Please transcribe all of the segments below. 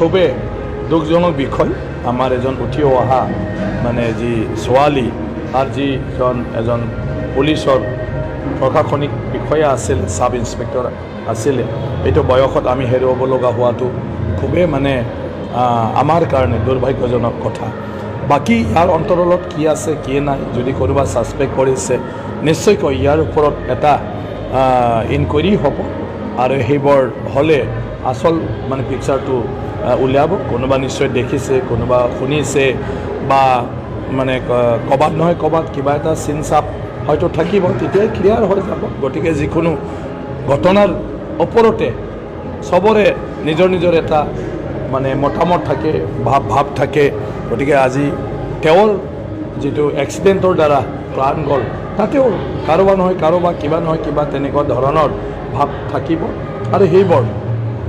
খুবেই দুখজনক বিষয় আমাৰ এজন উঠি অহা মানে যি ছোৱালী আৰু যিজন এজন পুলিচৰ প্ৰশাসনিক বিষয়া আছিল সাব ইন্সপেক্টৰ আছিলে এইটো বয়সত আমি হেৰুৱাব লগা হোৱাটো খুবেই মানে আমাৰ কাৰণে দুৰ্ভাগ্যজনক কথা বাকী ইয়াৰ অন্তৰালত কি আছে কি নাই যদি কোনোবা সাসপেক্ট কৰিছে নিশ্চয়কৈ ইয়াৰ ওপৰত এটা ইনকুৱাৰী হ'ব আৰু সেইবোৰ হ'লে আসল মানে পিকচাৰটো উলিয়াব কোনোবা নিশ্চয় দেখিছে কোনোবা শুনিছে বা মানে ক'বাত নহয় ক'বাত কিবা এটা চিন চাপ হয়তো থাকিব তেতিয়াই ক্লিয়াৰ হৈ যাব গতিকে যিকোনো ঘটনাৰ ওপৰতে সবৰে নিজৰ নিজৰ এটা মানে মতামত থাকে ভাৱ থাকে গতিকে আজি তেওঁৰ যেটো এক্সিডেন্টৰ দ্বাৰা প্ৰাণ গ'ল তাতেও কাৰোবাৰ নহয় কাৰোবাৰ কিবা নহয় কিবা তেনেকুৱা ধৰণৰ ভাৱ থাকিব আৰু সেইবোৰ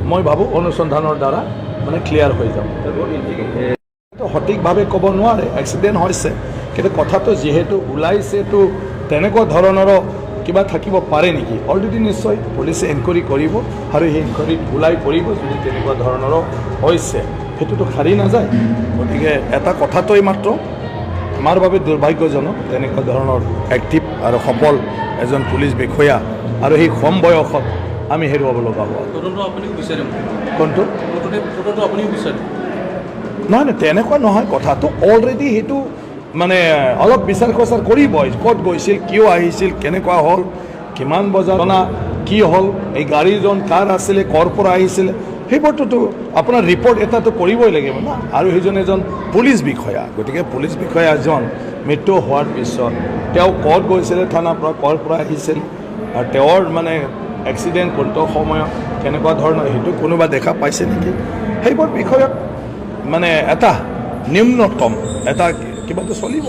মই ভাবোঁ অনুসন্ধানৰ দ্বাৰা মানে ক্লিয়াৰ হৈ যাব সঠিকভাৱে ক'ব নোৱাৰে এক্সিডেণ্ট হৈছে কিন্তু কথাটো যিহেতু ওলাইছেতো তেনেকুৱা ধৰণৰো কিবা থাকিব পাৰে নেকি অলৰেডি নিশ্চয় পুলিচে এনকুৱাৰী কৰিব আৰু সেই এনকুৱাৰীত ওলাই পৰিব যদি তেনেকুৱা ধৰণৰো হৈছে সেইটোতো খাৰি নাযায় গতিকে এটা কথাটোই মাত্ৰ আমাৰ বাবে দুৰ্ভাগ্যজনক তেনেকুৱা ধৰণৰ এক্টিভ আৰু সফল এজন পুলিচ বিষয়া আৰু সেই কম বয়সত আমি হেৰুৱাব লগা হোৱা কোনটো নহয় নহয় তেনেকুৱা নহয় কথাটো অলৰেডি সেইটো মানে অলপ বিচাৰ খোচাৰ কৰিবই ক'ত গৈছিল কিয় আহিছিল কেনেকুৱা হ'ল কিমান বজাত কি হ'ল এই গাড়ীজন কাৰ আছিলে ক'ৰ পৰা আহিছিলে সেইবোৰতো আপোনাৰ ৰিপৰ্ট এটাতো কৰিবই লাগিব না আৰু সেইজন এজন পুলিচ বিষয়া গতিকে পুলিচ বিষয়া এজন মৃত্যু হোৱাৰ পিছত তেওঁ ক'ত গৈছিলে থানাৰ পৰা ক'ৰ পৰা আহিছিল আৰু তেওঁৰ মানে এক্সিডেণ্ট কোনটো সময়ত কেনেকুৱা ধৰণৰ সেইটো কোনোবা দেখা পাইছে নেকি সেইবোৰ বিষয়ত মানে এটা নিম্নতম এটা কিবাটো চলিব